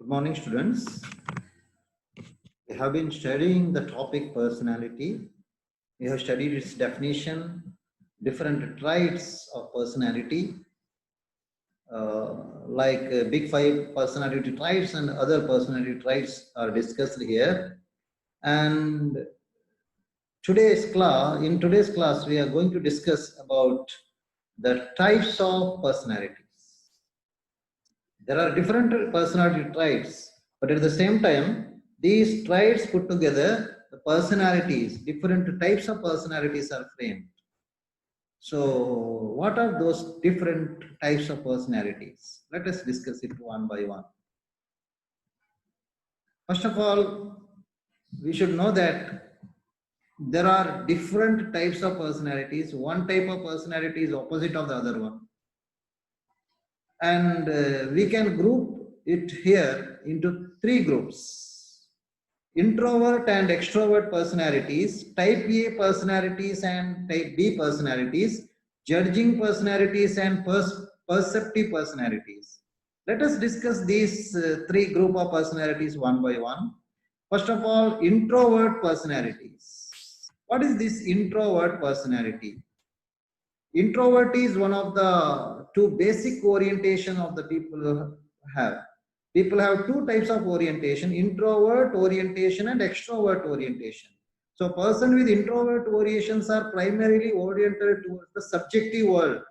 Good morning, students. We have been studying the topic personality. We have studied its definition, different traits of personality, like big five personality traits and other personality traits are discussed here. And in today's class, we are going to discuss about the types of personalities. There are different personality traits, but at the same time, these traits put together, the personalities, different types of personalities are framed. So, what are those different types of personalities? Let us discuss it one by one. First of all, we should know that there are different types of personalities. One type of personality is opposite of the other one. And we can group it here into three groups: introvert and extrovert personalities, type A personalities and type B personalities, judging personalities and perceptive personalities. Let us discuss these three group of personalities one by one. First of all, introvert personalities. What is this introvert personality? Introvert is one of the two basic orientation of the people have. People have two types of orientation: introvert orientation and extrovert orientation. So person with introvert orientations are primarily oriented towards the subjective world.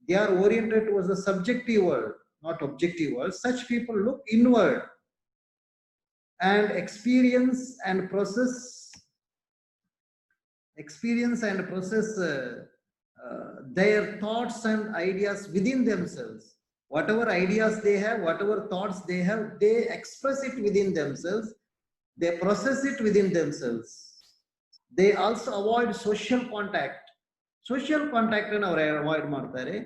They are oriented towards the subjective world, not objective world. Such people look inward and experience and process their thoughts and ideas within themselves. Whatever ideas they have, whatever thoughts they have, they express it within themselves. They process it within themselves. They also avoid social contact. Social contact and avoid ಮಾಡ್ತಾರೆ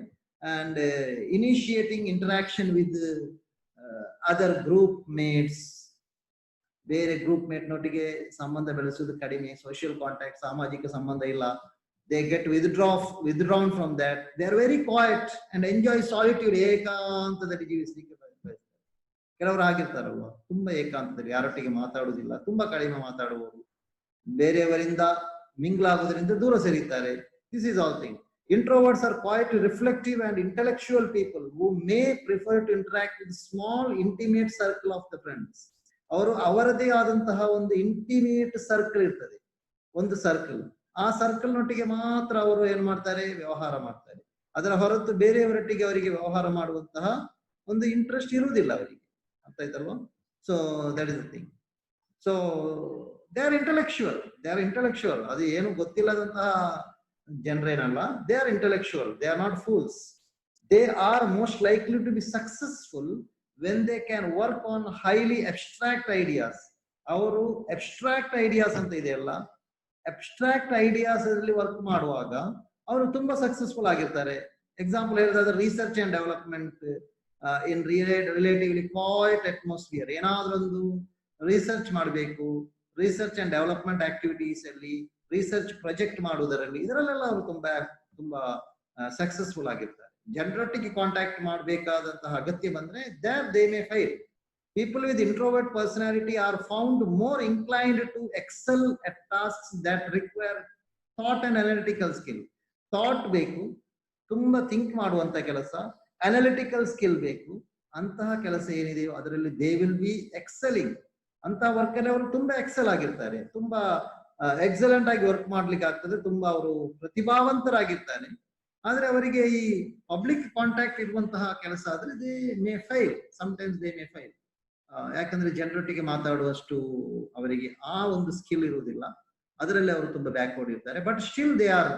and initiating interaction with other group mates. ಬೇರೆ group mate ನೊಟ್ಟಿಗೆ ಸಂಬಂಧ ಬೆಳೆಸುವುದು ಕಡಿಮೆ. Social contact, ಸಾಮಾಜಿಕ ಸಂಬಂಧ ಇಲ್ಲ. They get withdrawn from that. They are very quiet and enjoy solitude. ಏಕಾಂತದಲ್ಲಿ ಜೀವಿಸಲಿಕ್ಕೆ ಬಯಸ್ತಾರೆ. ಕೆಲವರು ಆಗಿರ್ತಾರಲ್ವಾ, ತುಂಬಾ ಏಕಾಂತದಲ್ಲಿ ಯಾರೊಟ್ಟಿಗೆ ಮಾತಾಡುವುದಿಲ್ಲ, ತುಂಬಾ ಕಡಿಮೆ ಮಾತಾಡುವವರು, ಬೇರೆಯವರಿಂದ ಮಿಂಗ್ಲ್ ಆಗೋದ್ರಿಂದ ದೂರ ಸರಿತಾರೆ. This is all thing. Introverts are quite reflective and intellectual people who may prefer to interact with small intimate circle of the friends. ಅವರು ಅವರದೇ ಆದಂತಹ ಒಂದು ಇಂಟಿಮೇಟ್ ಸರ್ಕಲ್ ಇರ್ತದೆ, ಒಂದು ಸರ್ಕಲ್. ಆ ಸರ್ಕಲ್ ನೊಟ್ಟಿಗೆ ಮಾತ್ರ ಅವರು ಏನ್ ಮಾಡ್ತಾರೆ, ವ್ಯವಹಾರ ಮಾಡ್ತಾರೆ. ಅದರ ಹೊರತು ಬೇರೆಯವರೊಟ್ಟಿಗೆ ಅವರಿಗೆ ವ್ಯವಹಾರ ಮಾಡುವಂತಹ ಒಂದು ಇಂಟ್ರೆಸ್ಟ್ ಇರುವುದಿಲ್ಲ ಅವರಿಗೆ. ಅರ್ಥ ಆಯ್ತಲ್ವಾ? So that is the thing. So they are intellectual. ಅದು ಏನು ಗೊತ್ತಿಲ್ಲದಂತಹ ಜನರೇನಲ್ಲ. They are intellectual. They are not fools. They are most likely to be successful when they can work on highly abstract ideas. ಅವರು abstract ideas ಅಂತ ಇದೆಯಲ್ಲ, abstract ideas ಅಲ್ಲಿ work ಮಾಡುವಾಗ ಅವರು ತುಂಬಾ ಸಕ್ಸಸ್ಫುಲ್ ಆಗಿರ್ತಾರೆ. ಎಕ್ಸಾಂಪಲ್ ಹೇಳಿದ್ರೆ research and development in relatively quiet atmosphere. ಏನಾದ್ರೂ ಒಂದು ರಿಸರ್ಚ್ ಮಾಡಬೇಕು, ರಿಸರ್ಚ್ ಅಂಡ್ ಡೆವಲಪ್ಮೆಂಟ್ ಆಕ್ಟಿವಿಟೀಸ್ ಅಲ್ಲಿ, ರಿಸರ್ಚ್ ಪ್ರಾಜೆಕ್ಟ್ ಮಾಡುವುದರಲ್ಲಿ, ಇದರಲ್ಲೆಲ್ಲ ಅವರು ತುಂಬಾ ಸಕ್ಸಸ್ಫುಲ್ ಆಗಿರ್ತಾರೆ. ಜನರೊಟ್ಟಿಗೆ ಕಾಂಟ್ಯಾಕ್ಟ್ ಮಾಡಬೇಕಾದಂತಹ ಅಗತ್ಯ ಬಂದ್ರೆ they may file. People with introvert personality are found more inclined to excel at tasks that require thought and analytical skill. Thought ಬೇಕು, ತುಂಬಾ ಥಿಂಕ್ ಮಾಡುವಂತ ಕೆಲಸ, ಅನಾಲಿಟಿಕಲ್ ಸ್ಕಿಲ್ ಬೇಕು. ಅಂತಹ ಕೆಲಸ ಏನಿದೆಯೋ ಅದರಲ್ಲಿ ದೇ ವಿಲ್ ಬಿ ಎಕ್ಸೆಲಿಂಗ್. ಅಂತಹ ವರ್ಕ್ ಅಲ್ಲಿ ಅವರು ತುಂಬಾ ಎಕ್ಸೆಲ್ ಆಗಿರ್ತಾರೆ, ತುಂಬಾ ಎಕ್ಸಲೆಂಟ್ ಆಗಿ ವರ್ಕ್ ಮಾಡ್ಲಿಕ್ಕೆ ಆಗ್ತದೆ, ತುಂಬಾ ಅವರು ಪ್ರತಿಭಾವಂತರಾಗಿರ್ತಾರೆ. ಆದ್ರೆ ಅವರಿಗೆ ಈ ಪಬ್ಲಿಕ್ ಕಾಂಟ್ಯಾಕ್ಟ್ ಇರುವಂತಹ ಕೆಲಸ ಆದ್ರೆ they may file. Sometimes they may file. ಯಾಕಂದ್ರೆ ಜನರೊಟ್ಟಿಗೆ ಮಾತಾಡುವಷ್ಟು ಅವರಿಗೆ ಆ ಒಂದು ಸ್ಕಿಲ್ ಇರುವುದಿಲ್ಲ. ಅದರಲ್ಲಿ ಅವರು ತುಂಬಾ ಬ್ಯಾಕ್ವರ್ಡ್ ಇರ್ತಾರೆ. But still they are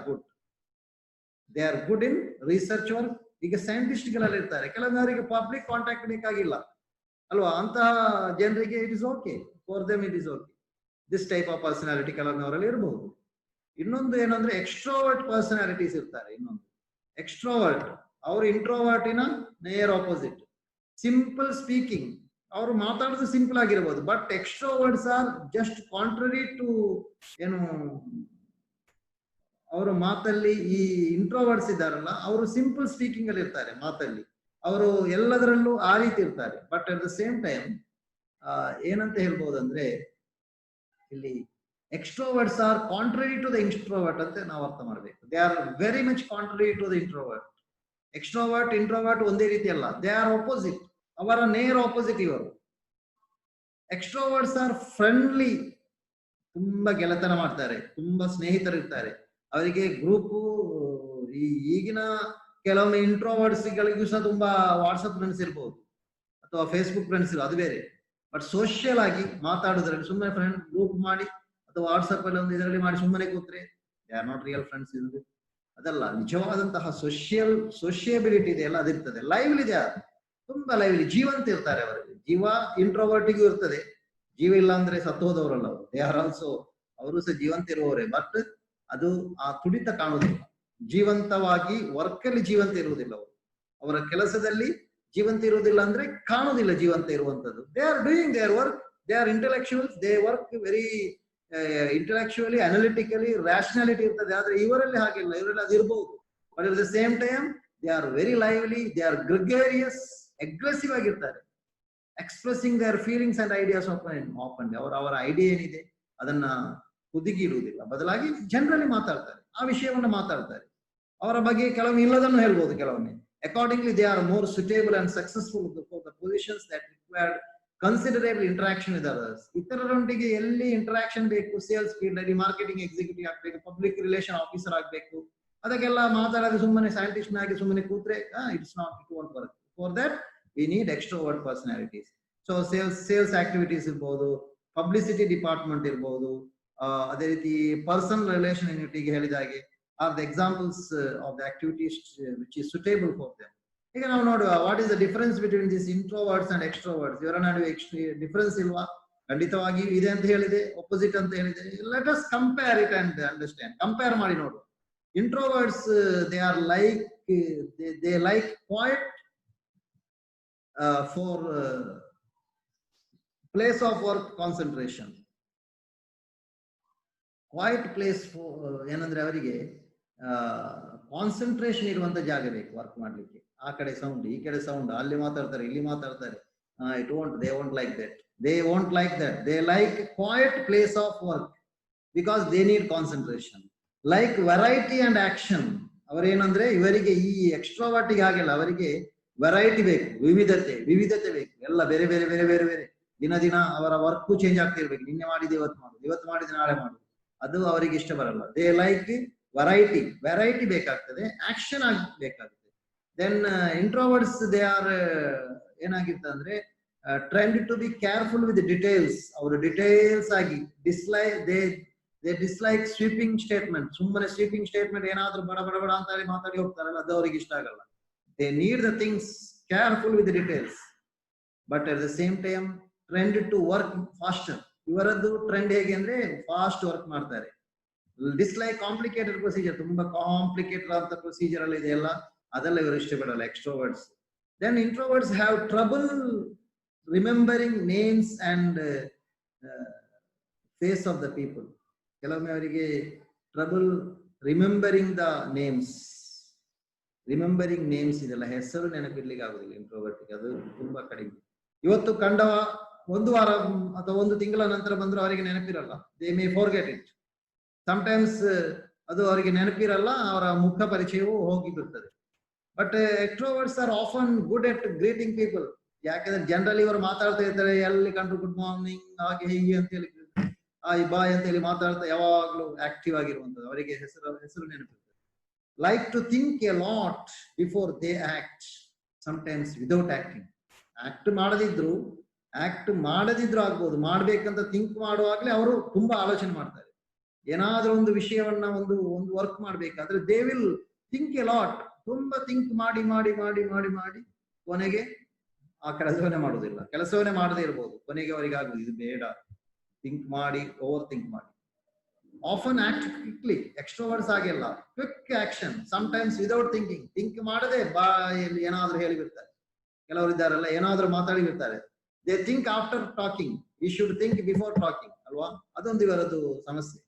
good in research work. ಈಗ ಸೈಂಟಿಸ್ಟ್ ಗಳಲ್ಲಿ ಇರ್ತಾರೆ, ಕೆಲವರಿಗೆ ಪಬ್ಲಿಕ್ ಕಾಂಟ್ಯಾಕ್ಟ್ ಬೇಕಾಗಿಲ್ಲ ಅಲ್ವಾ. ಅಂತಹ ಜನರಿಗೆ it is okay, for them it is okay. This type of personality ಕೆಲವರಲ್ಲಿ ಇರಬಹುದು. ಇನ್ನೊಂದು ಏನಂದ್ರೆ ಎಕ್ಸ್ಟ್ರೋವರ್ಟ್ ಪರ್ಸನಾಲಿಟೀಸ್ ಇರ್ತಾರೆ. ಇನ್ನೊಂದು ಎಕ್ಸ್ಟ್ರೋವರ್ಟ್, ಅವರು ಇಂಟ್ರೋವರ್ಟಿನ ನೇರ್ ಆಪೋಸಿಟ್. ಸಿಂಪಲ್ ಸ್ಪೀಕಿಂಗ್, ಅವರು ಮಾತಾಡೋದು ಸಿಂಪಲ್ ಆಗಿರ್ಬೋದು. But extroverts are just contrary to ಏನು, ಅವರು ಮಾತಲ್ಲಿ ಈ ಇಂಟ್ರೋವರ್ಟ್ಸ್ ಇದ್ದಾರಲ್ಲ, ಅವರು ಸಿಂಪಲ್ ಸ್ಪೀಕಿಂಗ್ ಅಲ್ಲಿ ಇರ್ತಾರೆ ಮಾತಲ್ಲಿ, ಅವರು ಎಲ್ಲದರಲ್ಲೂ ಆ ರೀತಿ ಇರ್ತಾರೆ. But at the same time ಏನಂತ ಹೇಳ್ಬೋದಂದ್ರೆ ಇಲ್ಲಿ extroverts are contrary to the introvert ಅಂತ ನಾವು ಅರ್ಥ ಮಾಡಬೇಕು. They are very much contrary to the introvert. Extrovert introvert ಒಂದೇ ರೀತಿ ಅಲ್ಲ, ದೇ ಆರ್ ಆಪೋಸಿಟ್. ಅವರ ನೇರ ಆಪೋಸಿಟ್ ಇವರು. ಎಕ್ಸ್ಟ್ರೋವರ್ಟ್ಸ್ ಆರ್ ಫ್ರೆಂಡ್ಲಿ, ತುಂಬಾ ಗೆಳೆತನ ಮಾಡ್ತಾರೆ, ತುಂಬಾ ಸ್ನೇಹಿತರಿರ್ತಾರೆ ಅವರಿಗೆ. ಗ್ರೂಪು ಈಗಿನ ಕೆಲವೊಮ್ಮೆ ಇಂಟ್ರೋವರ್ಟ್ಸ್ ಗಳಿಗೂ ಸಹ ತುಂಬಾ ವಾಟ್ಸಪ್ ಫ್ರೆಂಡ್ಸ್ ಇರ್ಬೋದು ಅಥವಾ ಫೇಸ್ಬುಕ್ ಫ್ರೆಂಡ್ಸ್ ಇರ್ಬೋದು, ಅದು ಬೇರೆ. ಬಟ್ ಸೋಷಿಯಲ್ ಆಗಿ ಮಾತಾಡೋದ್ರಲ್ಲಿ ಸುಮ್ಮನೆ ಫ್ರೆಂಡ್ ಗ್ರೂಪ್ ಮಾಡಿ ಅಥವಾ ವಾಟ್ಸಪ್ ಅಲ್ಲಿ ಒಂದು ಇದರಲ್ಲಿ ಮಾಡಿ ಸುಮ್ಮನೆ ಕೂತ್ರೆ they are not real friends. ಇದು ಅದಲ್ಲ, ನಿಜವಾದಂತಹ ಸೋಷಿಯಬಿಲಿಟಿ ಇದೆ ಅಲ್ಲ, ಅದಿರ್ತದೆ. ಲೈವ್ಲಿ ಇದೆ, ತುಂಬಾ ಲೈವ್ಲಿ, ಜೀವಂತ ಇರ್ತಾರೆ ಅವರಿಗೆ. ಜೀವ ಇಂಟ್ರೋವರ್ಟಿಗೂ ಇರ್ತದೆ, ಜೀವ ಇಲ್ಲ ಅಂದ್ರೆ ಸತ್ತು ಹೋದವರಲ್ಲ ಅವರು. ದೇ ಆರ್ ಆಲ್ಸೋ, ಅವರು ಸಹ ಜೀವಂತ ಇರುವವರೇ. ಬಟ್ ಅದು ಆ ತುಡಿತ ಕಾಣುವುದಿಲ್ಲ. ಜೀವಂತವಾಗಿ ವರ್ಕ್ ಅಲ್ಲಿ ಜೀವಂತ ಇರುವುದಿಲ್ಲ ಅವರು, ಅವರ ಕೆಲಸದಲ್ಲಿ ಜೀವಂತ ಇರುವುದಿಲ್ಲ ಅಂದ್ರೆ ಕಾಣುವುದಿಲ್ಲ ಜೀವಂತ ಇರುವಂತದ್ದು. They are doing their work, they are intellectuals, they work very intellectually, analytically, rationality ಇರ್ತದೆ. ಆದ್ರೆ ಇವರಲ್ಲಿ ಹಾಗಿಲ್ಲ, ಇವರಲ್ಲಿ ಅದು ಇರಬಹುದು. But at the same time they are very lively, they are gregarious, aggressive ಆಗಿರ್ತಾರೆ. Expressing their feelings and ideas open. ಅವರ idea ಏನಿದೆ ಅದನ್ನ ಕುದಿಗಿಡುವುದಿಲ್ಲ, ಬದಲಾಗಿ ಜನರಲಿ ಮಾತಾಡ್ತಾರೆ, ಆ ವಿಷಯವನ್ನ ಮಾತಾಡ್ತಾರೆ. ಅವರ ಬಗ್ಗೆ ಕೆಲವೊಮ್ಮೆ ಇಲ್ಲದನ್ನು ಹೇಳ್ಬೋದು ಕೆಲವೊಮ್ಮೆ. Accordingly they are more suitable and successful for the positions that required considerable interaction with others. ಇತರರೊಂದಿಗೆ ಎಲ್ಲಿ ಇಂಟರಾಕ್ಷನ್ ಬೇಕು, ಸೇಲ್ಸ್ ಫೀಲ್ಡ್ ಅಲ್ಲಿ ಮಾರ್ಕೆಟಿಂಗ್ ಎಕ್ಸಿಕ್ಯೂಟಿವ್ ಆಗ್ಬೇಕು, ಪಬ್ಲಿಕ್ ರಿಲೇಷನ್ ಆಫೀಸರ್ ಆಗ್ಬೇಕು, ಅದಕ್ಕೆಲ್ಲ ಮಾತಾಡೋದು ಸುಮ್ಮನೆ ಸೈಂಟಿಸ್ಟ್ ಆಗಿ ಸುಮ್ಮನೆ ಕೂತ್ರೆ it's not, it won't work. For that we need extrovert personalities. So sales activities ಇರ್ಬೋದು, ಪಬ್ಲಿಸಿಟಿ ಡಿಪಾರ್ಟ್ಮೆಂಟ್ ಇರ್ಬೋದು, ಅದೇ ರೀತಿ ಪರ್ಸನಲ್ ರಿಲೇಷನ್ ಯೂನಿಟಿಗೆ ಹೇಳಿದ ಹಾಗೆ are the examples of the activities which is suitable for them. ಈಗ ನಾವು ನೋಡುವ what is the difference between this introverts and extroverts. ಇವರ ನಡುವೆ ಡಿಫರೆನ್ಸ್ ಇಲ್ವಾ? ಖಂಡಿತವಾಗಿ ಇದೆ ಅಂತ ಹೇಳಿದೆ, ಒಪೋಸಿಟ್ ಅಂತ ಹೇಳಿದೆ. Let us compare it and understand. Compare ಮಾಡಿ ನೋಡುವ. Introverts they are like, they like quiet for place of work concentration. Quiet place ಏನಂದ್ರೆ ಅವರಿಗೆ ಕಾನ್ಸಂಟ್ರೇಷನ್ ಇರುವಂತ ಜಾಗ ಬೇಕು ವರ್ಕ್ ಮಾಡ್ಲಿಕ್ಕೆ. ಆ ಕಡೆ ಸೌಂಡ್, ಈ ಕಡೆ ಸೌಂಡ್, ಅಲ್ಲಿ ಮಾತಾಡ್ತಾರೆ, ಇಲ್ಲಿ ಮಾತಾಡ್ತಾರೆ. They won't like that. They won't like that. They like quiet place of work because they need concentration. Like variety and action. ಅವರೇನಂದ್ರೆ ಇವರಿಗೆ, ಈ ಎಕ್ಸ್ಟ್ರೋವರ್ಟಿಗೆ ಹಾಗೆಲ್ಲ, ಅವರಿಗೆ ವೆರೈಟಿ ಬೇಕು, ವಿವಿಧತೆ ಬೇಕು. ಎಲ್ಲ ಬೇರೆ ಬೇರೆ ಬೇರೆ ಬೇರೆ ಬೇರೆ, ದಿನ ದಿನ ಅವರ ವರ್ಕ್ ಚೇಂಜ್ ಆಗ್ತಾ ಇರ್ಬೇಕು. ನಿನ್ನೆ ಮಾಡಿದ ಇವತ್ತು ಮಾಡುದು, ಇವತ್ತು ಮಾಡಿದ ನಾಳೆ ಮಾಡುದು, ಅದು ಅವರಿಗೆ ಇಷ್ಟ ಬರಲ್ಲ. ದೇ ಲೈಕ್ ವೆರೈಟಿ ಬೇಕಾಗ್ತದೆ, ಆಕ್ಷನ್ ಆಗಬೇಕಾಗ್ತದೆ. ದೆನ್ ಇಂಟ್ರೋವರ್ಟ್ಸ್ ದೇ ಆರ್ ಏನಾಗಿರ್ತದೆ ಅಂದ್ರೆ trend to be careful with details. ಅವರು ಡಿಟೇಲ್ಸ್ ಆಗಿ ದೇ ಡಿಸ್ಲೈಕ್ ಸ್ವೀಪಿಂಗ್ ಸ್ಟೇಟ್ಮೆಂಟ್. ಸುಮ್ಮನೆ ಸ್ವೀಪಿಂಗ್ ಸ್ಟೇಟ್ಮೆಂಟ್ ಏನಾದ್ರೂ ಬಡ ಬಡ ಬಡ ಅಂತ ಮಾತಾಡಿ ಹೋಗ್ತಾರಲ್ಲ, ಅದು ಅವರಿಗೆ ಇಷ್ಟ ಆಗಲ್ಲ. They need the things careful with details, but at the same time trend to work faster. ಇವರದ್ದು ಟ್ರೆಂಡ್ ಹೇಗೆ ಅಂದ್ರೆ ಫಾಸ್ಟ್ ವರ್ಕ್ ಮಾಡ್ತಾರೆ. Dislike complicated procedure. ತುಂಬಾ ಕಾಂಪ್ಲಿಕೇಟೆಡ್ ಅಂತ ಪ್ರೊಸೀಜರ್ ಎಲ್ಲ ಇದೆಯಲ್ಲ, ಅದೆಲ್ಲ ಇವರು ಇಷ್ಟಪಡಲ್ಲ extroverts. Then introverts have trouble remembering names and face of the people. ಕೆಲವೊಮ್ಮೆ ಅವರಿಗೆ trouble remembering the names. Remembering names ಇದೆಲ್ಲ, ಹೆಸರು ನೆನಪಿಡ್ಲಿಕ್ಕೆ ಆಗುದಿಲ್ಲ ಇಂಟ್ರೋವರ್ಟ್ಗೆ, ಅದು ತುಂಬಾ ಕಡಿಮೆ. ಇವತ್ತು ಕಂಡವ ಒಂದು ವಾರ ಅಥವಾ ಒಂದು ತಿಂಗಳ ನಂತರ ಬಂದ್ರು ಅವರಿಗೆ ನೆನಪಿರಲ್ಲ. They may forget it. Sometimes ಅದು ಅವರಿಗೆ ನೆನಪಿರಲ್ಲ, ಅವರ ಮುಖ ಪರಿಚಯವೂ ಹೋಗಿ ಬಿಡ್ತದೆ. But extroverts are often good at greeting people. ಯಾಕಂದ್ರೆ ಜನರಲಿ ಇವರು ಮಾತಾಡ್ತಾ ಇರ್ತಾರೆ, ಎಲ್ಲಿ ಕಂಡ್ರು ಗುಡ್ ಮಾರ್ನಿಂಗ್, ಹಾಗೆ ಹೀಗೆ ಅಂತ ಹೇಳಿ, ಈ ಬಾಯ್ ಅಂತ ಹೇಳಿ ಮಾತಾಡ್ತಾ ಯಾವಾಗ್ಲೂ ಆಕ್ಟಿವ್ ಆಗಿರುವಂತದ್ದು. ಅವರಿಗೆ ಹೆಸರು ನೆನಪಿರ್ತದೆ. Like to think a lot before they act, sometimes without acting. Act ಮಾಡದಿದ್ರು ಆಗ್ಬೋದು, ಮಾಡ್ಬೇಕಂತ ಥಿಂಕ್ ಮಾಡುವಾಗ್ಲೇ ಅವರು ತುಂಬಾ ಆಲೋಚನೆ ಮಾಡ್ತಾರೆ. ಏನಾದ್ರೂ ಒಂದು ವಿಷಯವನ್ನ ಒಂದು ವರ್ಕ್ ಮಾಡ್ಬೇಕಾದ್ರೆ they will think a lot. ತುಂಬಾ ಥಿಂಕ್ ಮಾಡಿ ಮಾಡಿ ಮಾಡಿ ಮಾಡಿ ಮಾಡಿ ಕೊನೆಗೆ ಆ ಕೆಲಸವನ್ನೇ ಮಾಡುವುದಿಲ್ಲ. ಕೆಲಸವನ್ನೇ ಮಾಡದೇ ಇರ್ಬೋದು, ಕೊನೆಗೆ ಅವರಿಗೆ ಆಗುದು ಇದು ಬೇಡ, ಥಿಂಕ್ ಮಾಡಿ, ಓವರ್ ಥಿಂಕ್ ಮಾಡಿ. Often act quickly. ಎಕ್ಸ್ಟ್ರೋವರ್ಟ್ಸ್ ಆಗಿಲ್ಲ, quick action, sometimes without thinking. Think ಮಾಡದೆ ಬಾಯಲ್ಲಿ ಏನಾದ್ರೂ ಹೇಳಿಬಿಡ್ತಾರೆ. ಕೆಲವರು ಇದ್ದಾರಲ್ಲ, ಏನಾದ್ರೂ ಮಾತಾಡಿ ಬಿಡ್ತಾರೆ. They think after talking. We should think before talking ಅಲ್ವಾ? ಅದೊಂದು ಇವರದ್ದು ಸಮಸ್ಯೆ.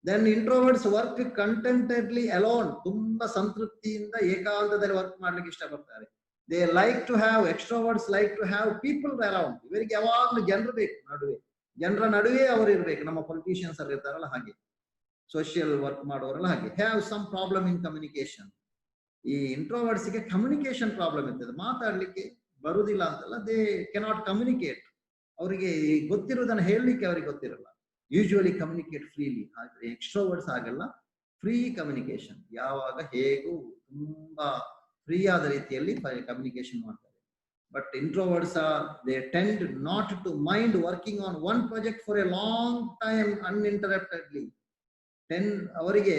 Then introverts work contentedly alone. ತುಂಬಾ ಸಂತೃಪ್ತಿಯಿಂದ ಏಕಾಂತದಲ್ಲಿ ವರ್ಕ್ ಮಾಡ್ಲಿಕ್ಕೆ ಇಷ್ಟಪಡ್ತಾರೆ. They like to have, extroverts like to have people around. ಇವರಿಗೆ ಯಾವಾಗಲೂ ಜನರು ಬೇಕು ನಡುವೆ, ಜನರ ನಡುವೆ ಅವರು ಇರಬೇಕು. ನಮ್ಮ ಪೊಲಿಟಿಷಿಯನ್ಸ್ ಅಲ್ಲಿ ಇರ್ತಾರಲ್ಲ ಹಾಗೆ, ಸೋಷಿಯಲ್ ವರ್ಕ್ ಮಾಡೋರೆಲ್ಲ ಹಾಗೆ. Have some problem in communication. ಈ ಇಂಟ್ರೋವರ್ಟ್ಸ್ ಗೆ ಕಮ್ಯುನಿಕೇಶನ್ ಪ್ರಾಬ್ಲಮ್ ಇರ್ತದೆ, ಮಾತಾಡ್ಲಿಕ್ಕೆ ಬರುದಿಲ್ಲ ಅಂತಲ್ಲ, ದೇ ಕೆನಾಟ್ ಕಮ್ಯುನಿಕೇಟ್. ಅವರಿಗೆ ಗೊತ್ತಿರೋದನ್ನ ಹೇಳಲಿಕ್ಕೆ ಅವ್ರಿಗೆ ಗೊತ್ತಿರಲ್ಲ. Usually communicate freely. ಹಾಗೆ ಎಕ್ಸ್ಟ್ರೋವರ್ಟ್ಸ್ ಆಗಲ್ಲ, ಫ್ರೀ ಕಮ್ಯುನಿಕೇಶನ್, ಯಾವಾಗ ಹೇಗೂ ತುಂಬಾ ಫ್ರೀ ಆದ ರೀತಿಯಲ್ಲಿ ಕಮ್ಯುನಿಕೇಶನ್ ಮಾಡ್ತಾರೆ. But introverts are, they tend not to mind working on one project for a long time uninterruptedly. ಅವರಿಗೆ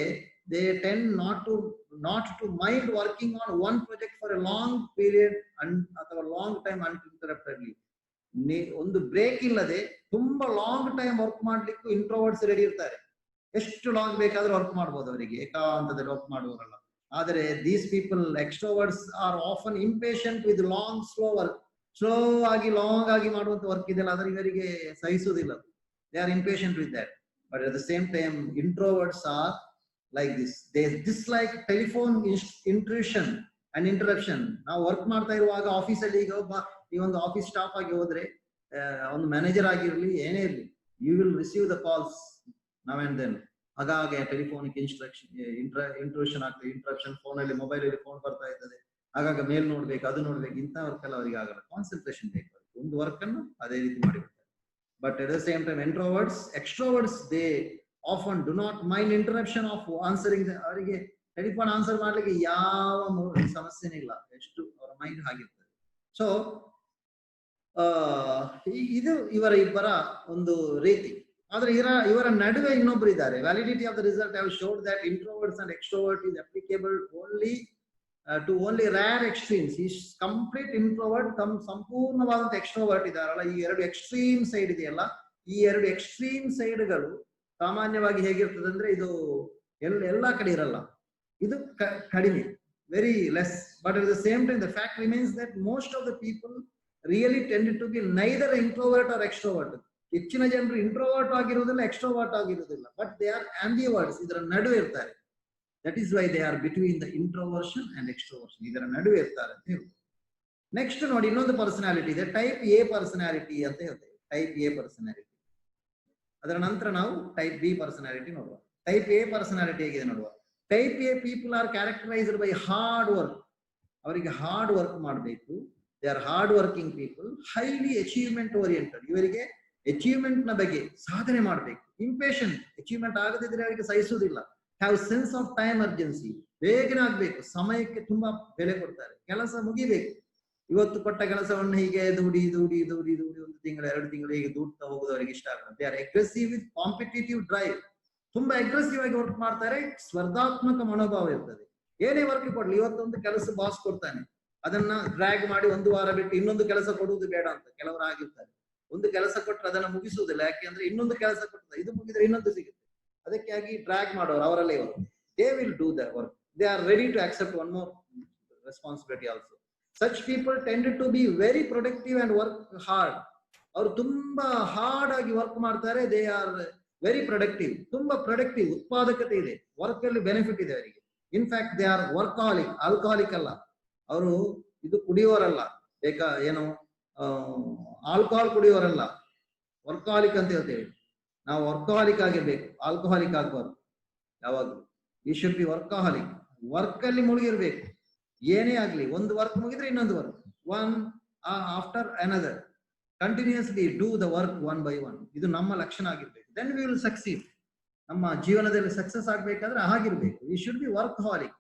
they tend not to mind working on one project for a long period ಅಥವಾ long time uninterruptedly. ಒಂದು break ಇಲ್ಲದೆ ತುಂಬಾ long time work ಮಾಡ್ಲಿಕ್ಕೂ ಇಂಟ್ರೋವರ್ಟ್ಸ್ ready ಇರ್ತಾರೆ. ಎಷ್ಟು long ಬೇಕಾದ್ರೂ work ಮಾಡ್ಬೋದು, ಅವರಿಗೆ ಏಕಾಂತದಲ್ಲಿ ವರ್ಕ್ ಮಾಡುವವರಲ್ಲ. ಆದರೆ these people, extroverts, are often impatient with long slow work. Slow ಆಗಿ ಲಾಂಗ್ ಆಗಿ ಮಾಡುವಂತ ವರ್ಕ್ ಇದೆಯಲ್ಲ, ಅದರ ಇವರಿಗೆ ಸಹಿಸುವುದಿಲ್ಲ. They are impatient with that. But at the same time introverts are like this. They dislike telephone intrusion and interruption. ನಾವು work ಮಾಡ್ತಾ ಇರುವಾಗ ಆಫೀಸಲ್ಲಿ, ಈಗ ಈ ಒಂದು ಆಫೀಸ್ ಸ್ಟಾಫ್ ಆಗಿ ಹೋದ್ರೆ, ಒಂದು ಮ್ಯಾನೇಜರ್ ಆಗಿರ್ಲಿ, ಏನೇ ಇರಲಿ, you will receive the calls now and then. ಹಾಗಾಗಿ ಟೆಲಿಫೋನಿಕ್ ಇಂಟ್ರೂಷನ್ ಆಗ್ತದೆ, ಇಂಟ್ರಪ್ಷನ್, ಫೋನ್ ಅಲ್ಲಿ, ಮೊಬೈಲ್ ಅಲ್ಲಿ ಫೋನ್ ಬರ್ತಾ ಇರ್ತದೆ, ಆಗಾಗ ಮೇಲ್ ನೋಡ್ಬೇಕು, ಅದು ನೋಡ್ಬೇಕು. ಇಂಥ ವರ್ಕ್ ಎಲ್ಲ ಅವರಿಗೆ ಆಗಲ್ಲ, ಕಾನ್ಸಂಟ್ರೇಷನ್ ಬೇಕು. ಒಂದು ವರ್ಕ್ ಅನ್ನು ಅದೇ ರೀತಿ ಮಾಡಿಬಿಡ್ತಾರೆ. But at the same time extroverts they often do not mind interruption of answering. ಅವರಿಗೆ ಟೆಲಿಫೋನ್ ಆನ್ಸರ್ ಮಾಡ್ಲಿಕ್ಕೆ ಯಾವ ಸಮಸ್ಯೆನೇ ಇಲ್ಲ, ಎಷ್ಟು ಅವರ ಮೈಂಡ್ ಆಗಿರ್ತದೆ. ಸೊ ಇದು ಇಬ್ಬರ ಒಂದು ರೀತಿ. ಆದ್ರೆ ಇವರ ನಡುವೆ ಇನ್ನೊಬ್ರು ಇದ್ದಾರೆ. Validity of the result have showed that introverts and extrovert is applicable only to only rare extremes. ಈ ಕಂಪ್ಲೀಟ್ ಇಂಟ್ರೋವರ್ಟ್ ಸಂಪೂರ್ಣವಾದಂತ ಎಕ್ಸ್ಟ್ರೋವರ್ಟ್ ಇದಾರಲ್ಲ, ಈ ಎರಡು ಎಕ್ಸ್ಟ್ರೀಮ್ ಸೈಡ್ ಇದೆಯಲ್ಲ, ಈ ಎರಡು ಎಕ್ಸ್ಟ್ರೀಮ್ ಸೈಡ್ಗಳು ಸಾಮಾನ್ಯವಾಗಿ ಹೇಗಿರ್ತದೆ ಅಂದ್ರೆ, ಇದು ಎಲ್ಲಾ ಕಡೆ ಇರಲ್ಲ, ಇದು ಕಡಿಮೆ, very less. But at the same time the fact remains that most of the people really tended to be neither introvert or extrovert. ಹೆಚ್ಚಿನ ಜನರು ಇಂಟ್ರೋವರ್ಟ್ ಆಗಿರುವುದಿಲ್ಲ, ಎಕ್ಸ್ಟ್ರೋವರ್ಟ್ ಆಗಿರುವುದಿಲ್ಲ, ಬಟ್ ದೇ ಆರ್ ಆಂಬಿವರ್ಟ್ಸ್, ಇದರ ನಡುವೆ ಇರ್ತಾರೆ. That is why they are between the introversion and extroversion, ಇದರ ನಡುವೆ ಇರ್ತಾರೆ ಅಂತ ಹೇಳ್ತಾರೆ. ನೆಕ್ಸ್ಟ್ ನೋಡಿ, ಇನ್ನೊಂದು ಪರ್ಸನಾಲಿಟಿ ಇದೆ, ಟೈಪ್ ಎ ಪರ್ಸನಾಲಿಟಿ ಅಂತ ಹೇಳ್ತೇವೆ. Type A personality. ಅದರ ನಂತರ ನಾವು ಟೈಪ್ ಬಿ ಪರ್ಸನಾಲಿಟಿ ನೋಡುವ. ಟೈಪ್ ಎ ಪರ್ಸನಾಲಿಟಿ ಹೇಗಿದೆ ನೋಡುವ. Type A people are characterised by hard work. ಅವರಿಗೆ ಹಾರ್ಡ್ ವರ್ಕ್ ಮಾಡಬೇಕು. They R hard working people, highly achievement oriented. ಇವರಿಗೆ ಅಚೀವ್ಮೆಂಟ್ ನ ಬಗ್ಗೆ, ಸಾಧನೆ ಮಾಡಬೇಕು. ಇಂಪೇಷಂಟ್, ಅಚೀವ್ಮೆಂಟ್ ಆಗದಿದ್ರೆ ಅವರಿಗೆ ಸಹಿಸುವುದಿಲ್ಲ. Have sense of time urgency, ಬೇಗನೆ ಆಗ್ಬೇಕು, ಸಮಯಕ್ಕೆ ತುಂಬಾ ಬೆಲೆ ಕೊಡ್ತಾರೆ. ಕೆಲಸ ಮುಗಿಬೇಕು, ಇವತ್ತು ಕೊಟ್ಟ ಕೆಲಸವನ್ನು ಹೀಗೆ ದೂಡಿ ದೂಡಿ ದೂಡಿ ದೂಡಿ 1 ತಿಂಗಳು 2 ತಿಂಗಳು ಹೀಗೆ ದೂಡ್ತಾ ಹೋಗೋದು ಅವರಿಗೆ ಇಷ್ಟ ಆಗುತ್ತೆ. They are aggressive with competitive drive. ತುಂಬಾ ಅಗ್ರೆಸಿವ್ ಆಗಿ ವರ್ಕ್ ಮಾಡ್ತಾರೆ, ಸ್ಪರ್ಧಾತ್ಮಕ ಮನೋಭಾವ ಇರ್ತದೆ. ಏನೇ ವರ್ಕ್ ಕೊಡ್ಲಿ, ಇವತ್ತೊಂದು ಕೆಲಸ ಬಾಸ್ ಕೊಡ್ತಾನೆ, ಅದನ್ನ ಡ್ರ್ಯಾಗ್ ಮಾಡಿ 1 ವಾರ ಬಿಟ್ಟು ಇನ್ನೊಂದು ಕೆಲಸ ಕೊಡುವುದು ಬೇಡ ಅಂತ ಕೆಲವರು ಆಗಿರ್ತಾರೆ. ಒಂದು ಕೆಲಸ ಕೊಟ್ಟರೆ ಅದನ್ನ ಮುಗಿಸುವುದಿಲ್ಲ, ಯಾಕೆಂದ್ರೆ ಇನ್ನೊಂದು ಕೆಲಸ ಕೊಟ್ಟರೆ ಇದು ಮುಗಿದ್ರೆ ಇನ್ನೊಂದು ಸಿಗುತ್ತೆ. ಅದಕ್ಕಾಗಿ ಡ್ರ್ಯಾಗ್ ಮಾಡೋರು ಅವರಲ್ಲೇ ಇವರು. They will do the work. They are ready to accept one more responsibility also. Such people tended to be very productive and work hard. ಅವರು ತುಂಬಾ ಹಾರ್ಡ್ ಆಗಿ ವರ್ಕ್ ಮಾಡ್ತಾರೆ. ದೇ ಆರ್ ವೆರಿ ಪ್ರೊಡಕ್ಟಿವ್, ತುಂಬಾ productive, ಉತ್ಪಾದಕತೆ ಇದೆ, work ಅಲ್ಲಿ benefit ಇದೆ ಅವರಿಗೆ. In fact they are workaholic. Alcoholic ಅಲ್ಲ, ಅವರು ಇದು ಕುಡಿಯೋರಲ್ಲ, ಏನು ಆಲ್ಕೋಹಾಲ್ ಕುಡಿಯೋರಲ್ಲ, ವರ್ಕಾಲಿಕ್ ಅಂತ ಹೇಳ್ತೇವೆ ನಾವು. ವರ್ಕಾಲಿಕ್ ಆಗಿರ್ಬೇಕು, ಆಲ್ಕೋಹಾಲಿಕ್ ಆಗಬಾರ್ದು ಯಾವಾಗಲೂ. ಈ ಶುಡ್ ಬಿ ವರ್ಕಾಲಿಕ್. ವರ್ಕ್ ಅಲ್ಲಿ ಮುಳುಗಿರ್ಬೇಕು. ಏನೇ ಆಗ್ಲಿ, ಒಂದು ವರ್ಕ್ ಮುಗಿದ್ರೆ ಇನ್ನೊಂದು work, one after another, continuously do the work one by one. ಇದು ನಮ್ಮ ಲಕ್ಷಣ ಆಗಿರ್ಬೇಕು. Then we will succeed. ನಮ್ಮ ಜೀವನದಲ್ಲಿ ಸಕ್ಸಸ್ ಆಗ್ಬೇಕಾದ್ರೆ ಹಾಗಿರ್ಬೇಕು. We should be workaholic.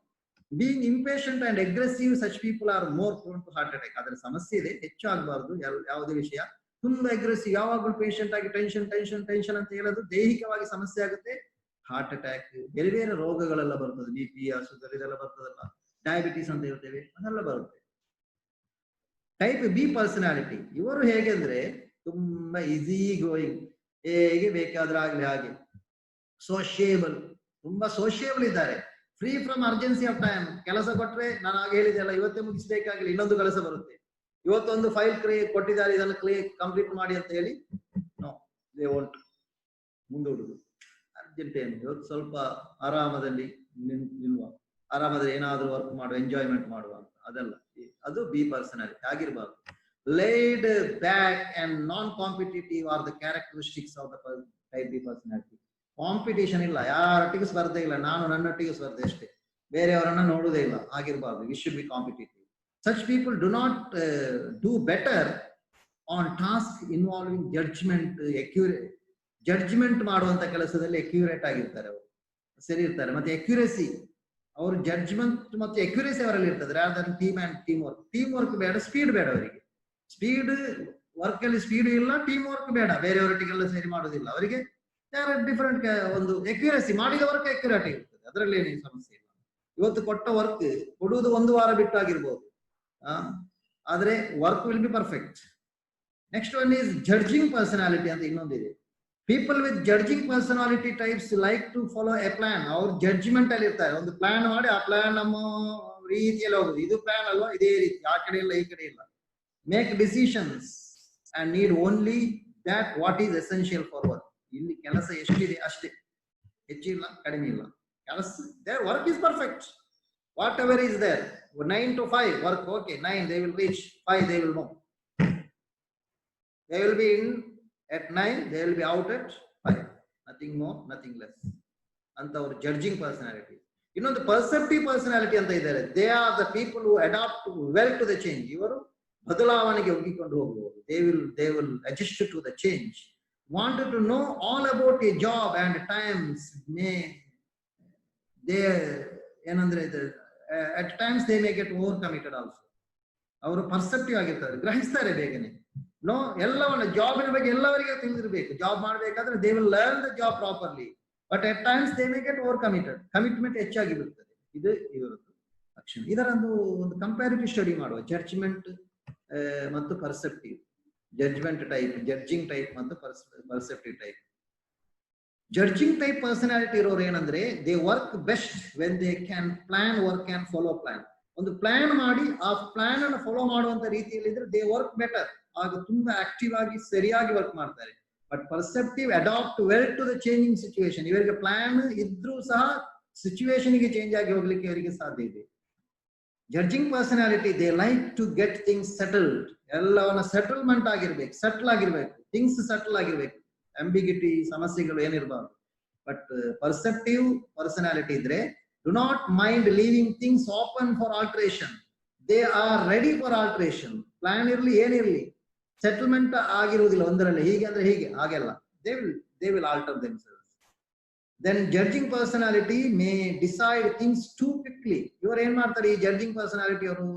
Being impatient and aggressive, such people are more prone to heart attack. ಅದರ ಸಮಸ್ಯೆ ಇದೆ, ಹೆಚ್ಚು ಆಗಬಾರ್ದು ಯಾವುದೇ ವಿಷಯ. ತುಂಬಾ ಅಗ್ರೆಸಿವ್, ಯಾವಾಗಲೂ ಪೇಷಂಟ್ ಆಗಿ ಟೆನ್ಷನ್ ಟೆನ್ಷನ್ ಟೆನ್ಷನ್ ಅಂತ ಹೇಳೋದು ದೈಹಿಕವಾಗಿ ಸಮಸ್ಯೆ ಆಗುತ್ತೆ. ಹಾರ್ಟ್ ಅಟ್ಯಾಕ್, ಬೇರೆ ಬೇರೆ ರೋಗಗಳೆಲ್ಲ ಬರ್ತದೆ. BP, ಶುಗರ್ ಇದೆಲ್ಲ ಬರ್ತದಲ್ಲ, ಡಯಾಬಿಟಿಸ್ ಅಂತ ಹೇಳ್ತೇವೆ, ಅದೆಲ್ಲ ಬರುತ್ತೆ. ಟೈಪ್ ಬಿ ಪರ್ಸನಾಲಿಟಿ, ಇವರು ಹೇಗೆ ಅಂದ್ರೆ ತುಂಬಾ ಈಸಿ ಗೋಯಿಂಗ್, ಹೇಗೆ ಬೇಕಾದ್ರೆ ಆಗ್ಲಿ ಹಾಗೆ. ಸೋಷಿಯೇಬಲ್, ತುಂಬಾ ಸೋಷಿಯೇಬಲ್ ಇದ್ದಾರೆ. Free from urgency of time. ಕೆಲಸ ಕೊಟ್ರೆ, ನಾನು ಆಗ ಹೇಳಿದೆಲ್ಲ, ಇವತ್ತೇ ಮುಗಿಸ್ಬೇಕಾಗಿಲ್ಲ, ಇನ್ನೊಂದು ಕೆಲಸ ಬರುತ್ತೆ. ಇವತ್ತೊಂದು ಫೈಲ್ ಕೊಟ್ಟಿದ್ದಾರೆ, ಇದನ್ನು ಕಂಪ್ಲೀಟ್ ಮಾಡಿ ಅಂತ ಹೇಳಿ, ನೋ, ದೇ ವಾಂಟ್ ಮುಂದೂಡುದು. ಅರ್ಜೆಂಟ್ ಏನು, ಇವತ್ತು ಸ್ವಲ್ಪ ಆರಾಮದಲ್ಲಿ ನಿಲ್ವ, ಆರಾಮದಲ್ಲಿ ಏನಾದ್ರೂ ವರ್ಕ್ ಮಾಡುವ, ಎಂಜಾಯ್ಮೆಂಟ್ ಮಾಡುವ ಅಂತ. ಅದಲ್ಲ, ಅದು ಬಿ ಪರ್ಸನಾಲಿಟಿ ಆಗಿರ್ಬಾರ್ದು. laid back and non-competitive are the characteristics of the type B personality. Competition ಇಲ್ಲ, ಯಾರೊಟ್ಟಿಗೂ ಸ್ಪರ್ಧೆ ಇಲ್ಲ, ನಾನು ನನ್ನೊಟ್ಟಿಗೆ ಸ್ಪರ್ಧೆ ಅಷ್ಟೇ, ಬೇರೆಯವರನ್ನ ನೋಡುವುದೇ ಇಲ್ಲ, ಆಗಿರಬಾರ್ದು. We should be competitive. Such people do not do better on task involving judgement. ಜಡ್ಜ್ಮೆಂಟ್ ಮಾಡುವಂತ ಕೆಲಸದಲ್ಲಿ ಅಕ್ಯುರೇಟ್ ಆಗಿರ್ತಾರೆ, ಅವರು ಸರಿ ಇರ್ತಾರೆ. ಮತ್ತೆ ಅಕ್ಯುರೇಸಿ, ಅವರು ಜಡ್ಜ್ಮೆಂಟ್ ಮತ್ತು ಅಕ್ಯುರೇಸಿ ಅವರಲ್ಲಿ ಇರ್ತದೆ. Rather team and team work. Team work ಬೇಡ, ಸ್ಪೀಡ್ ಬೇಡ ಅವರಿಗೆ. ಸ್ಪೀಡ್ ವರ್ಕ್ ಅಲ್ಲಿ ಸ್ಪೀಡ್ ಇಲ್ಲ, ಟೀಮ್ ವರ್ಕ್ ಬೇಡ, ಬೇರೆಯವರೊಟ್ಟಿಗೆಲ್ಲ ಸೇರಿ ಮಾಡೋದಿಲ್ಲ ಅವರಿಗೆ. ಡಿಫರೆಂಟ್ ಒಂದು ಅಕ್ಯುರೇಸಿ, ಮಾಡಿದ ವರ್ಕ್ ಅಕ್ಯುರೇಟ್ ಇರ್ತದೆ, ಅದರಲ್ಲಿ ಏನೇನು ಸಮಸ್ಯೆ ಇಲ್ಲ. ಇವತ್ತು ಕೊಟ್ಟ ವರ್ಕ್ ಕೊಡುವುದು 1 ವಾರ ಬಿಟ್ಟು ಆಗಿರ್ಬೋದು, ಆದ್ರೆ work will be perfect. Next one is judging personality ಅಂತ ಇನ್ನೊಂದಿದೆ. People with judging personality types like to follow a plan. ಅವ್ರು ಜಡ್ಜ್ಮೆಂಟ್ ಅಲ್ಲಿ ಇರ್ತಾರೆ, ಒಂದು ಪ್ಲಾನ್ ಮಾಡಿ ಆ ಪ್ಲಾನ್ ನಮ್ಮ ರೀತಿಯಲ್ಲಿ ಹೋಗುದು, ಇದು ಪ್ಲಾನ್ ಅಲ್ವಾ, ಇದೇ ರೀತಿ, ಆ ಕಡೆ ಇಲ್ಲ ಈ ಕಡೆ ಇಲ್ಲ. Make decisions and need only that what is essential for work. ಇಲ್ಲಿ ಕೆಲಸ ಎಷ್ಟಿದೆ ಅಷ್ಟೇ, ಹೆಚ್ಚಿಲ್ಲ ಕಡಿಮೆ ಇಲ್ಲ. ಕೆಲಸ there work is perfect, whatever is there. 9 to 5 work, okay, 9 they will reach, 5 they will move. They will be in at 9, they will be out at 5, nothing more, nothing less. ಅಂತ ಅವ್ರ judging personality. ಇನ್ನೊಂದು ಪರ್ಸೆಪ್ಟಿವ್ personality ಅಂತ ಇದ್ದಾರೆ. They are the people who adapt well to the change. ಇವರು ಬದಲಾವಣೆಗೆ ಒಗ್ಗಿಕೊಂಡು ಹೋಗುವವರು. they will adjust to the change. Wanted to know all about a job and times they ಏನಂದ್ರೆ at times they may get overcommitted also. ಅವರು ಪರ್ಸೆಪ್ಟಿವ್ ಆಗಿರ್ತಾರೆ, ಗ್ರಹಿಸ್ತಾರೆ ಬೇಗನೆ. No, ಎಲ್ಲವನ್ನ ಜಾಬಿನ ಬಗ್ಗೆ ಎಲ್ಲವರಿಗೆ ತಿಳಿದಿರಬೇಕು. ಜಾಬ್ ಮಾಡಬೇಕಾದ್ರೆ they will learn the job properly, but at times they may get overcommitted. Commitment ಹೆಚ್ಚಾಗಿ ಬಿಡ್ತದೆ. ಇದು ಇವರದ್ದು ಲಕ್ಷಣ. ಇದರೊಂದು ಕಂಪ್ಯಾರಿಟಿವ್ ಸ್ಟಡಿ ಮಾಡುವ, ಜಡ್ಜ್ಮೆಂಟ್ ಮತ್ತು ಪರ್ಸೆಪ್ಟಿವ್. ಜಡ್ಜ್ಮೆಂಟ್ ಟೈಪ್, ಜಡ್ಜಿಂಗ್ ಟೈಪ್ ಮತ್ತು ಪರ್ಸೆಪ್ಟಿವ್ ಟೈಪ್. ಜಡ್ಜಿಂಗ್ ಟೈಪ್ ಪರ್ಸನಾಲಿಟಿ ಇರೋರು ಏನಂದ್ರೆ they work best when they can plan work and follow plan. ಒಂದು ಪ್ಲಾನ್ ಮಾಡಿ ಆ ಪ್ಲಾನ್ ಅನ್ನು ಫಾಲೋ ಮಾಡುವಂತ ರೀತಿಯಲ್ಲಿ ಇದ್ರೆ ದೇ ವರ್ಕ್ ಬೆಟರ್, ಆಗ ತುಂಬಾ ಆಕ್ಟಿವ್ ಆಗಿ ಸರಿಯಾಗಿ ವರ್ಕ್ ಮಾಡ್ತಾರೆ. But perceptive adapt well to the changing situation. ಇವರಿಗೆ ಪ್ಲಾನ್ ಇದ್ರೂ ಸಹ ಸಿಚುವೇಶನ್ ಗೆ ಚೇಂಜ್ ಆಗಿ ಹೋಗ್ಲಿಕ್ಕೆ ಇವರಿಗೆ ಸಾಧ್ಯ ಇದೆ. Judging personality they like to get things settled. ಎಲ್ಲವನ್ನ ಸೆಟಲ್ಮೆಂಟ್ ಆಗಿರ್ಬೇಕು, ಸೆಟಲ್ ಆಗಿರ್ಬೇಕು, ಥಿಂಗ್ಸ್ ಸೆಟಲ್ ಆಗಿರ್ಬೇಕು, ಅಂಬಿಗಿಟಿ ಸಮಸ್ಯೆಗಳು ಏನಿರಬಾರ್ದು. ಬಟ್ ಪರ್ಸೆಪ್ಟಿವ್ ಪರ್ಸನಾಲಿಟಿ ಇದ್ರೆ do not mind leaving things open for alteration. They are ready for alteration. Plan ಇರ್ಲಿ ಏನಿರ್ಲಿ, ಸೆಟಲ್ಮೆಂಟ್ ಆಗಿರುವುದಿಲ್ಲ ಒಂದರಲ್ಲಿ, ಹೀಗೆ ಅಂದ್ರೆ ಹೀಗೆ, ಹಾಗೆಲ್ಲ they will alter themselves. Then judging personality may decide things too quickly. ಇವರು ಏನ್ ಮಾಡ್ತಾರೆ, ಈ ಜಡ್ಜಿಂಗ್ ಪರ್ಸನಾಲಿಟಿ ಅವರು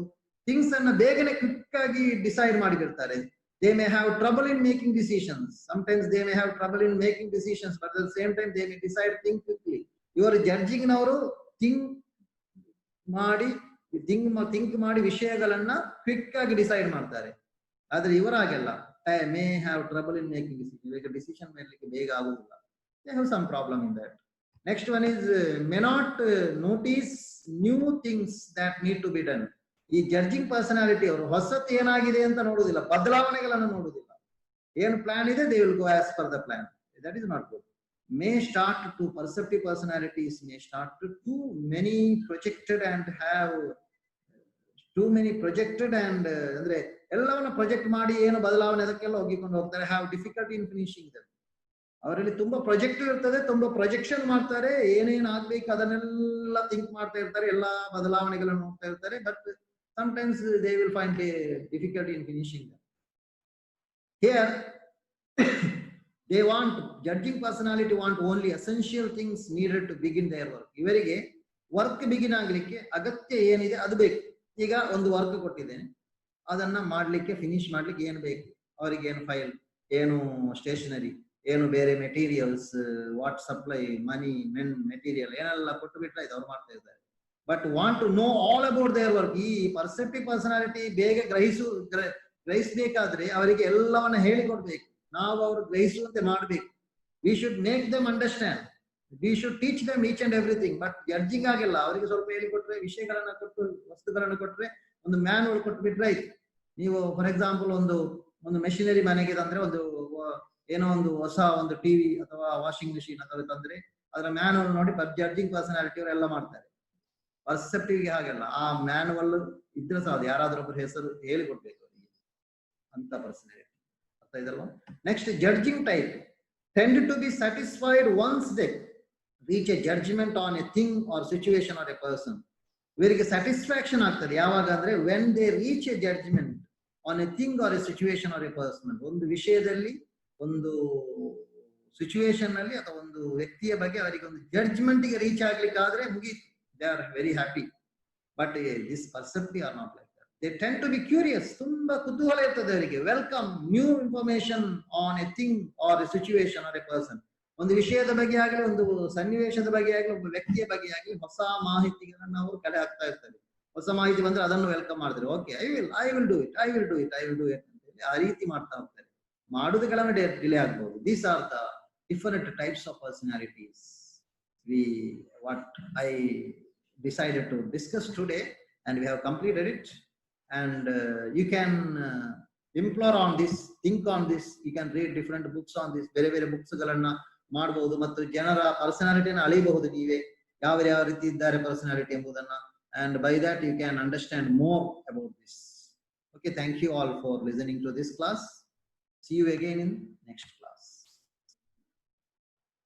ಥಿಂಗ್ಸ್ ಅನ್ನ ಬೇಗನೆ ಕ್ವಿಕ್ ಆಗಿ ಡಿಸೈಡ್ ಮಾಡಿಬಿಡ್ತಾರೆ. They may have trouble in making decisions. Sometimes they may have trouble in making decisions, but at the same time they may decide things quickly. ಇವರು ಜಡ್ಜಿಂಗ್ ನವರು think ಮಾಡಿ ವಿಷಯಗಳನ್ನ quick ಆಗಿ decide ಮಾಡ್ತಾರೆ. ಆದ್ರೆ ಇವರಾಗೆಲ್ಲ may have trouble in making decision. ಇವರಿಗೆ decision ಮಾಡಲಿಕ್ಕೆ ಬೇಗ ಆಗುವುದಿಲ್ಲ. They have some problem in that. Next one is may not notice new things that need to be done. ಈ ಜಡ್ಜಿಂಗ್ ಪರ್ಸನಾಲಿಟಿ ಅವರು ಹೊಸತು ಏನಾಗಿದೆ ಅಂತ ನೋಡುವುದಿಲ್ಲ, ಬದಲಾವಣೆಗಳನ್ನು ನೋಡುವುದಿಲ್ಲ. ಏನು ಪ್ಲಾನ್ ಇದೆ they will go as per the plan. That is not good. May start to perceptive personalities may start to too many projected and have too many projected and ಅಂದ್ರೆ ಎಲ್ಲವನ್ನ ಪ್ರೊಜೆಕ್ಟ್ ಮಾಡಿ ಏನು ಬದಲಾವಣೆ ಅದಕ್ಕೆಲ್ಲ ಹೋಗಿಕೊಂಡು ಹೋಗ್ತಾರೆ. ಹ್ಯಾವ್ ಡಿಫಿಕಲ್ಟಿ ಇನ್ ಫಿನಿಶಿಂಗ್ ದಮ್. ಅವರಲ್ಲಿ ತುಂಬಾ project ಇರ್ತದೆ, ತುಂಬಾ ಪ್ರೊಜೆಕ್ಷನ್ ಮಾಡ್ತಾರೆ, ಏನೇನ್ ಆಗ್ಬೇಕು ಅದನ್ನೆಲ್ಲ ಥಿಂಕ್ ಮಾಡ್ತಾ ಇರ್ತಾರೆ, ಎಲ್ಲಾ ಬದಲಾವಣೆಗಳನ್ನು ನೋಡ್ತಾ ಇರ್ತಾರೆ. But sometimes they will find a difficulty in finishing them. Here they want, judging personality want only essential things needed to begin their work. ಇವರಿಗೆ ವರ್ಕ್ ಬಿಗಿನ್ ಆಗ್ಲಿಕ್ಕೆ ಅಗತ್ಯ ಏನಿದೆ ಅದು ಬೇಕು. ಈಗ ಒಂದು ವರ್ಕ್ ಕೊಟ್ಟಿದ್ದೇನೆ, ಅದನ್ನ ಮಾಡ್ಲಿಕ್ಕೆ ಫಿನಿಶ್ ಮಾಡ್ಲಿಕ್ಕೆ ಏನು ಬೇಕು, ಅವರಿಗೆ ಏನು ಫೈಲ್, ಏನು ಸ್ಟೇಷನರಿ, ಏನು ಬೇರೆ materials, what supply, money, men, material ಏನೆಲ್ಲ ಕೊಟ್ಟು ಬಿಟ್ರೆ ಇದು ಅವ್ರು ಮಾಡ್ತಾ ಇದ್ದಾರೆ. But want to know all about their work. ಈ ಪರ್ಸೆಪ್ಟಿವ್ ಪರ್ಸನಾಲಿಟಿ ಬೇಗ ಗ್ರಹಿಸಬೇಕಾದ್ರೆ ಅವರಿಗೆ ಎಲ್ಲವನ್ನ ಹೇಳಿಕೊಡ್ಬೇಕು, ನಾವು ಅವರು ಗ್ರಹಿಸುವಂತೆ ಮಾಡಬೇಕು. We should make them understand, we should teach dum each and everything. But judging ಆಗಿಲ್ಲ, ಅವರಿಗೆ ಸ್ವಲ್ಪ ಹೇಳಿಕೊಟ್ರೆ, ವಿಷಯಗಳನ್ನ ಕೊಟ್ಟು, ವಸ್ತುಗಳನ್ನ ಕೊಟ್ರೆ, ಒಂದು ಮ್ಯಾನ್ಯಲ್ ಕೊಟ್ಟು ಬಿಟ್ರೆ ಆಯ್ತು. ನೀವು ಫಾರ್ ಎಕ್ಸಾಂಪಲ್ ಒಂದು ಮೆಷಿನರಿ ಮನೆಗೆ ತಂದ್ರೆ, ಒಂದು ಏನೋ ಒಂದು ಹೊಸ ಒಂದು ಟಿವಿ ಅಥವಾ ವಾಷಿಂಗ್ ಮೆಷಿನ್ ಅಥವಾ ತಂದ್ರೆ ಅದರ ಮ್ಯಾನ್ಯಲ್ ನೋಡಿ ಜಡ್ಜಿಂಗ್ ಪರ್ಸನಾಲಿಟಿ ಅವರು ಎಲ್ಲ ಮಾಡ್ತಾರೆ. ಪರ್ಸೆಪ್ಟಿವ್ ಗೆ ಹಾಗಲ್ಲ, ಆ ಮ್ಯಾನುವಲ್ ಇದ್ರೆ ಸಾಕು, ಯಾರಾದ್ರೂ ಒಬ್ಬರು ಹೆಸರು ಹೇಳಿಕೊಡ್ಬೇಕು ಅವರಿಗೆ ಅಂತ ಪರ್ಸನಾಲಿಟಿ. ಅರ್ಥ ಇದಲ್ವಾ? Next judging type tend to be satisfied once they reach a judgment on a thing or situation or a person. ಇವರಿಗೆ ಸ್ಯಾಟಿಸ್ಫ್ಯಾಕ್ಷನ್ ಆಗ್ತದೆ ಯಾವಾಗ ಅಂದ್ರೆ when they reach a judgment on a thing or a situation or a person. ಒಂದು ವಿಷಯದಲ್ಲಿ, ಒಂದು situation ನಲ್ಲಿ ಅಥವಾ ಒಂದು ವ್ಯಕ್ತಿಯ ಬಗ್ಗೆ ಅವರಿಗೆ ಒಂದು ಜಡ್ಜ್ಮೆಂಟ್ ಗೆ ರೀಚ್ ಆಗ್ಲಿಕ್ಕೆ ಆದ್ರೆ ಮುಗೀತು, they are very happy. But this perceptive are not like that. They tend to be curious. ತುಂಬಾ ಕುತೂಹಲ ಇರ್ತದೆ ಅವರಿಗೆ. Welcome new information on a thing or a situation or a person. ಒಂದು ವಿಷಯದ ಬಗ್ಗೆ ಆಗಲಿ, ಒಂದು ಸನ್ನಿವೇಶದ ಬಗ್ಗೆ ಆಗಲಿ, ಒಬ್ಬ ವ್ಯಕ್ತಿಯ ಬಗ್ಗೆ ಆಗಲಿ ಹೊಸ ಮಾಹಿತಿಗಳನ್ನು ಅವರು ಕಲೆ ಹಾಕ್ತಾ ಇರ್ತಾರೆ. ಹೊಸ ಮಾಹಿತಿ ಬಂದ್ರೆ ಅದನ್ನು ವೆಲ್ಕಮ್ ಮಾಡಿದ್ರೆ okay I will do it ಅಂತೇಳಿ ಆ ರೀತಿ ಮಾಡ್ತಾ ಹೋಗ್ತಾರೆ. ಮಾಡುದು ಕೆಲವೊಮ್ಮೆ ಡಿಲೇ ಆಗ್ಬಹುದು. These are the different types of personalities what I decided to discuss today, and we have completed it. And you can implore on this, think on this, you can read different books on this. ಬೇರೆ ಬೇರೆ books ಗಳನ್ನ ಮಾಡಬಹುದು ಮತ್ತು ಜನರ ಪರ್ಸನಾಲಿಟಿಯನ್ನು ಅಳಿಬಹುದು ನೀವೇ, ಯಾವ ರೀತಿ ಇದ್ದಾರೆ ಪರ್ಸನಾಲಿಟಿ ಎಂಬುದನ್ನ. and by that you can understand more about this. Okay, thank you all for listening to this class. See you again in next class.